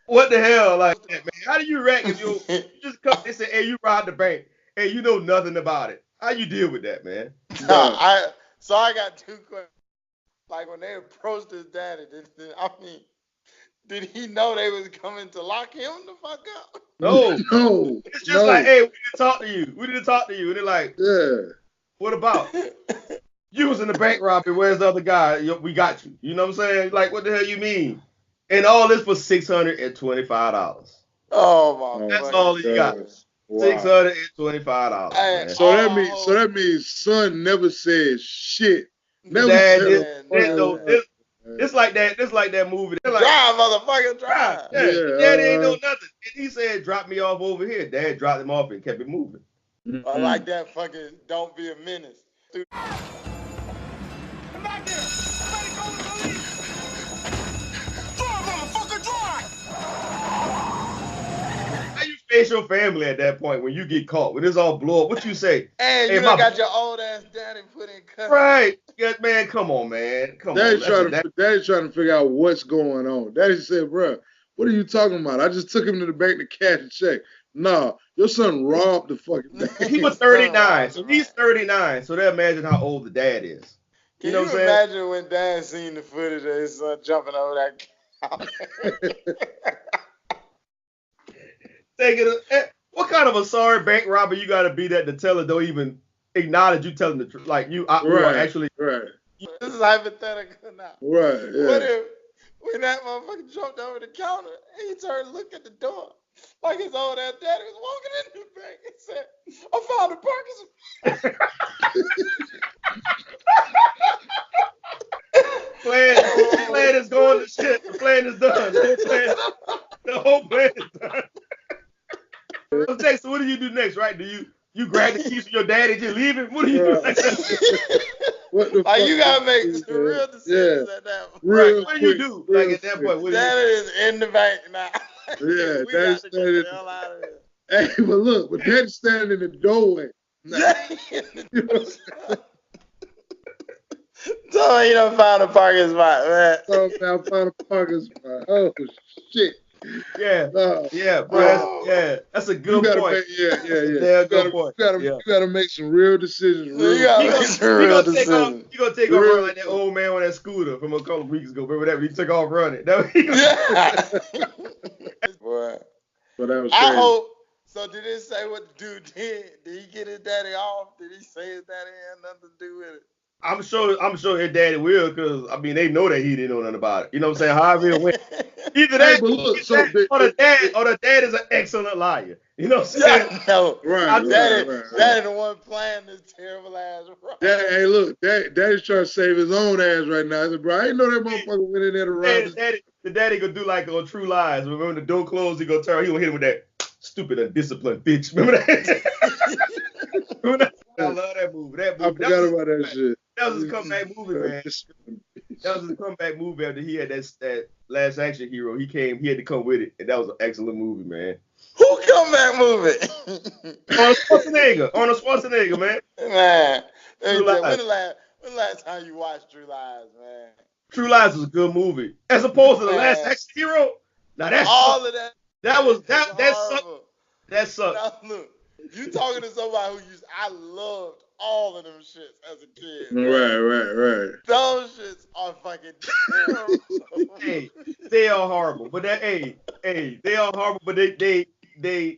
[SPEAKER 2] what the hell? Like, man, how do you react if you just come and say, hey, you robbed the bank, and you know nothing about it? How you deal with that, man?
[SPEAKER 1] I got two questions. Like, when they approached his daddy, did he know they was coming to lock him the fuck up?
[SPEAKER 2] No. It's just like, hey, we didn't talk to you. And they're like, yeah. What about? You was in the bank robbery. Where's the other guy? We got you. You know what I'm saying? Like, what the hell you mean? And all this for $625.
[SPEAKER 1] Oh my!
[SPEAKER 2] That's all he got. Wow. $625.
[SPEAKER 3] Hey, so that means son never said shit. Never
[SPEAKER 2] It's like that movie. Like,
[SPEAKER 1] drive, motherfucker, drive.
[SPEAKER 2] Yeah. Daddy ain't know nothing. And he said, drop me off over here. Dad dropped him off and kept it moving.
[SPEAKER 1] I like that fucking don't be a menace.
[SPEAKER 5] Come back here.
[SPEAKER 2] face your family at that point when you get caught? When it's all blow up, what you say?
[SPEAKER 1] Hey, you done got your old ass daddy put in custody.
[SPEAKER 2] Right. Yeah, man, come on, man. Come on.
[SPEAKER 3] Daddy's trying to figure out what's going on. Daddy said, bro, what are you talking about? I just took him to the bank to cash a check. Nah, your son robbed the fucking bank.
[SPEAKER 2] He was 39, so he's 39. So they imagine how old the dad is.
[SPEAKER 1] Can you imagine when Dad seen the footage of his son jumping over that counter?
[SPEAKER 2] What kind of a sorry bank robber you got to be that the teller don't even acknowledge you telling the truth? Like you are actually.
[SPEAKER 3] Right.
[SPEAKER 1] This is hypothetical now.
[SPEAKER 3] Right. Yeah.
[SPEAKER 1] What if when that motherfucker jumped over the counter, he turned to look at the door like his old ass daddy was walking in the bank and said, "I found a Parkinson."
[SPEAKER 2] Plan is going to shit. The plan is done. The whole plan is done. Okay, so what do you do next, right? Do you grab the keys from your daddy and just leave it? What do you do next?
[SPEAKER 3] What the fuck?
[SPEAKER 1] You gotta make some real decisions at that point.
[SPEAKER 2] Right. What do you do? Like at that point,
[SPEAKER 1] Daddy is in the bank now.
[SPEAKER 3] Yeah,
[SPEAKER 1] we got to get the hell out of here.
[SPEAKER 3] Hey, but look, but Daddy's standing in the doorway.
[SPEAKER 1] So you done found a parking spot, man.
[SPEAKER 3] So I found a parking spot. Oh shit.
[SPEAKER 2] Yeah, bro. That's a good point.
[SPEAKER 3] Yeah.
[SPEAKER 2] Good point.
[SPEAKER 3] You gotta make some real decisions.
[SPEAKER 1] You gotta make some real decisions.
[SPEAKER 2] You gonna take off running like that old man on that scooter from a couple of weeks ago. Remember that? He took off running.
[SPEAKER 1] Boy.
[SPEAKER 3] But that was crazy.
[SPEAKER 1] I hope. So did it say what the dude did? Did he get his daddy off? Did he say his daddy had nothing to do with it?
[SPEAKER 2] I'm sure his daddy will, because I mean they know that he didn't know nothing about it. You know what I'm saying? However it went. Either that, or the dad is an excellent liar. You know what I'm saying?
[SPEAKER 1] Yeah, no.
[SPEAKER 3] Right.
[SPEAKER 1] Daddy the one playing this terrible ass role.
[SPEAKER 3] Hey, look, Daddy's trying to save his own ass right now. I said, bro, I didn't know that motherfucker went in there to rob
[SPEAKER 2] the daddy gonna do like on True Lies. Remember when the door closed, he gonna hit him with that stupid undisciplined bitch. Remember that? I love that movie. I
[SPEAKER 3] forgot about that shit.
[SPEAKER 2] That was his comeback movie, man. That was his comeback movie after he had that Last Action Hero. He had to come with it, and that was an excellent movie, man.
[SPEAKER 1] Who comeback movie?
[SPEAKER 2] Arnold Schwarzenegger, man.
[SPEAKER 1] Man, when the last time you watched True Lies, man?
[SPEAKER 2] True Lies was a good movie, as opposed to the Last Action Hero. Now that's
[SPEAKER 1] all of that.
[SPEAKER 2] That sucked.
[SPEAKER 1] Now, look, you talking to somebody I loved all of them shits as a kid.
[SPEAKER 3] Right.
[SPEAKER 1] Those shits are fucking terrible.
[SPEAKER 2] Hey, they are horrible. But they are horrible. But they had a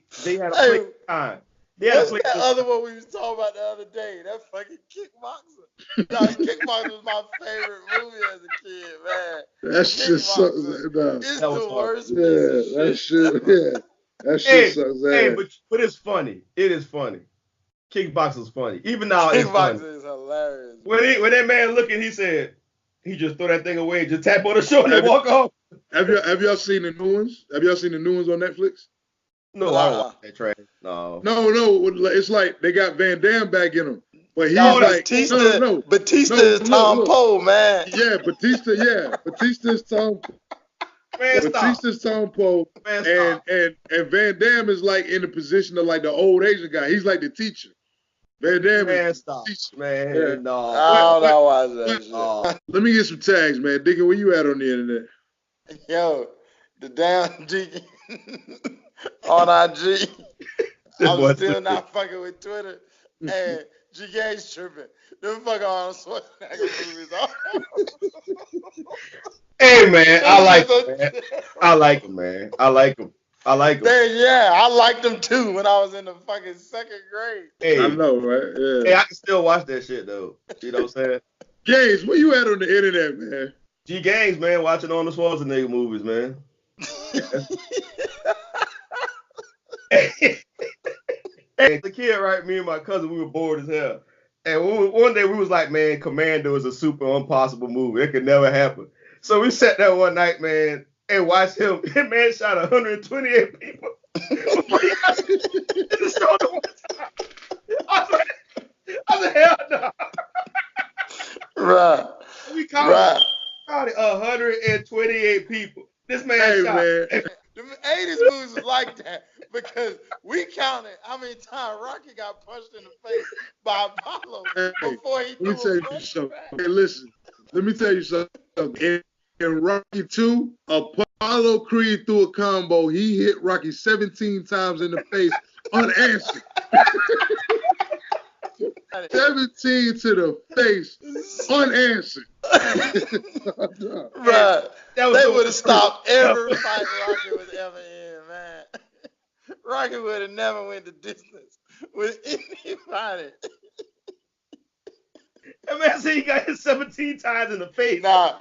[SPEAKER 2] place time.
[SPEAKER 1] What's that other one we was talking about the other day? That fucking Kickboxer. Kickboxer was my favorite movie as a kid, man.
[SPEAKER 3] That shit sucks.
[SPEAKER 1] It's the worst piece
[SPEAKER 3] of shit. Yeah. That shit sucks ass.
[SPEAKER 2] Hey, but it's funny. It is funny. Kickboxer's funny. Even now it's funny.
[SPEAKER 1] Kickboxer is hilarious.
[SPEAKER 2] When that man looking, he said, he just throw that thing away, just tap on the shoulder and walk off.
[SPEAKER 3] Have y'all seen the new ones? Have y'all seen the new ones on Netflix?
[SPEAKER 2] No, I don't watch that trash. No.
[SPEAKER 3] No. It's like they got Van Damme back in them. But he's
[SPEAKER 1] Batista is Tom Poe, man.
[SPEAKER 3] Yeah, Batista is Tom Poe. Batista's Tom Poe, and Van Damme is like in the position of like the old Asian guy. He's like the teacher. Van Damme is the teacher.
[SPEAKER 2] Man,
[SPEAKER 3] yeah.
[SPEAKER 2] No.
[SPEAKER 1] I don't know why that.
[SPEAKER 3] Let me get some tags, man. Digga, where you at on the internet?
[SPEAKER 1] Yo, the damn G on IG. I'm still not fucking with Twitter. And G-Gang's tripping. Them fucking Arnold Schwarzenegger movies are.
[SPEAKER 2] Hey, man, I like him, man. I like him.
[SPEAKER 1] Yeah, I liked them too when I was in the fucking second grade.
[SPEAKER 2] Hey,
[SPEAKER 3] I know, right? Yeah.
[SPEAKER 2] Hey, I can still watch that shit, though. You know what I'm saying?
[SPEAKER 3] Gaines, where you at on the internet, man?
[SPEAKER 2] G-Gangs, man, watching Arnold Schwarzenegger movies, man. Hey, as a kid, right, me and my cousin, we were bored as hell. And one day we was like, man, Commando is a super impossible movie. It could never happen. So we sat there one night, man, and watched him. That man shot 128 people. I said, hell no.
[SPEAKER 1] Right.
[SPEAKER 2] We caught it 128 people. This man shot.
[SPEAKER 1] Man. 80s movies was like that because we counted how many times Rocky got punched in the face by Apollo before he threw a punch back.
[SPEAKER 3] Hey, listen. Let me tell you something. In Rocky 2, Apollo Creed threw a combo. He hit Rocky 17 times in the face unanswered. 17 to the face, unanswered.
[SPEAKER 1] Right. They would have stopped every fight Rocky was ever in, man. Rocky would have never went the distance with anybody.
[SPEAKER 2] That man said he got hit 17 times in the face.
[SPEAKER 1] Nah,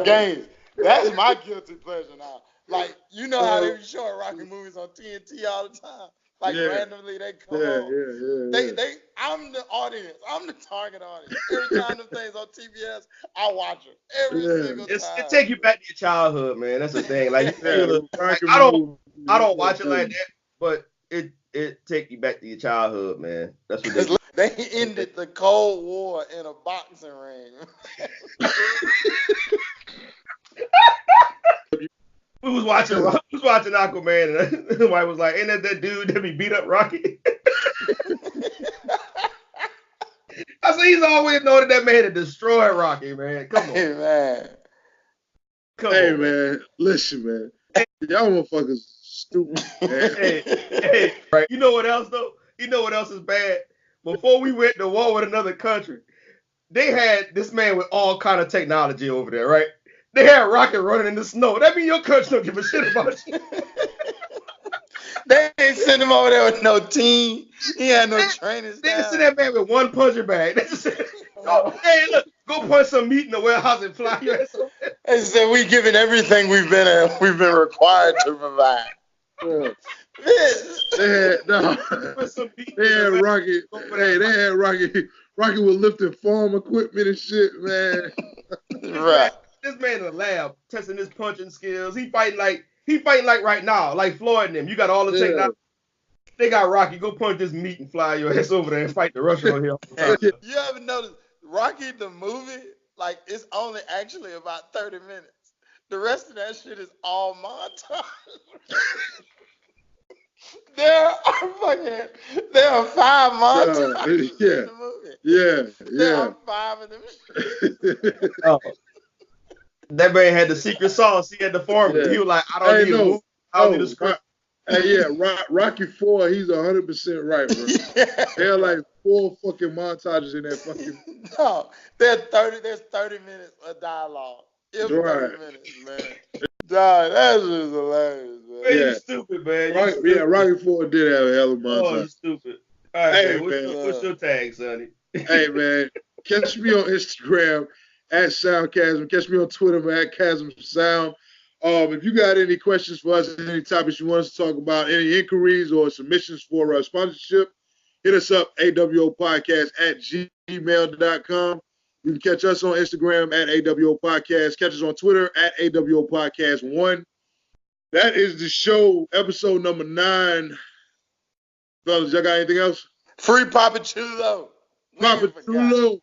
[SPEAKER 1] Gaines. That's my guilty pleasure now. Like, you know how they be showing Rocky movies on TNT all the time. Like randomly they come on. They I'm the audience. I'm the target audience. Every time them things on TBS, I watch them. Every single time.
[SPEAKER 2] It take you back to your childhood, man. That's the thing. Like, I don't watch it like that, but it take you back to your childhood, man. That's what
[SPEAKER 1] they ended the Cold War in a boxing ring.
[SPEAKER 2] We was watching Aquaman, and somebody was like, "Ain't that dude that be beat up Rocky?" I said, he's always known that man to destroy Rocky, man. Come on,
[SPEAKER 1] hey man.
[SPEAKER 3] Man. Listen, man. Y'all motherfuckers stupid. Man.
[SPEAKER 2] hey, right. You know what else though? You know what else is bad? Before we went to war with another country, they had this man with all kind of technology over there, right? They had Rocky running in the snow. That means your country don't give a shit about you.
[SPEAKER 1] They ain't send him over there with no team. He had no training staff.
[SPEAKER 2] They just send that man with one puncher bag. They just said, hey, look, go punch some meat in the warehouse and fly your ass over there.
[SPEAKER 1] They said we giving everything we've been required to provide.
[SPEAKER 3] They had Rocky. Hey, they had Rocky. Rocky was lifting farm equipment and shit, man.
[SPEAKER 1] Right.
[SPEAKER 2] This man in the lab testing his punching skills. He fighting like right now, like Floyd and them. You got all the technology. They got Rocky. Go punch this meat and fly your ass over there and fight the Russian on here.
[SPEAKER 1] You ever notice Rocky the movie? Like, it's only actually about 30 minutes. The rest of that shit is all montage. There are 5 montages in the movie.
[SPEAKER 3] There
[SPEAKER 1] are 5 of them.
[SPEAKER 2] That man had the secret sauce. He had the formula. He was like, I don't need a movie. I don't need a script.
[SPEAKER 3] Rocky 4, he's 100% right, bro. There are like 4 fucking montages in that fucking.
[SPEAKER 1] No, there's 30 minutes of dialogue. It's 30 minutes, man. Dog, that's just hilarious, man.
[SPEAKER 2] Man, you stupid, man.
[SPEAKER 3] Rocky 4 did have a hell of a montage.
[SPEAKER 2] Oh, you stupid. All right, man. What's your tag, Sonny?
[SPEAKER 3] Hey, man. Catch me on Instagram at Soundchasm. Catch me on Twitter, man, at ChasmSound. If you got any questions for us, any topics you want us to talk about, any inquiries or submissions for sponsorship, hit us up, AWO Podcast at gmail.com. You can catch us on Instagram at AWO Podcast. Catch us on Twitter at AWO Podcast 1. That is the show, episode number 9. Fellas, y'all got anything else?
[SPEAKER 1] Free Papa Chulo.
[SPEAKER 3] Papa Chulo.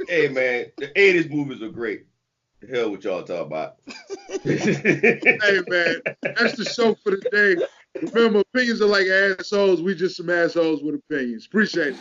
[SPEAKER 2] Hey, man, the 80s movies are great. The hell what y'all talk about.
[SPEAKER 3] Hey, man, that's the show for the day. Remember, opinions are like assholes. We just some assholes with opinions. Appreciate it.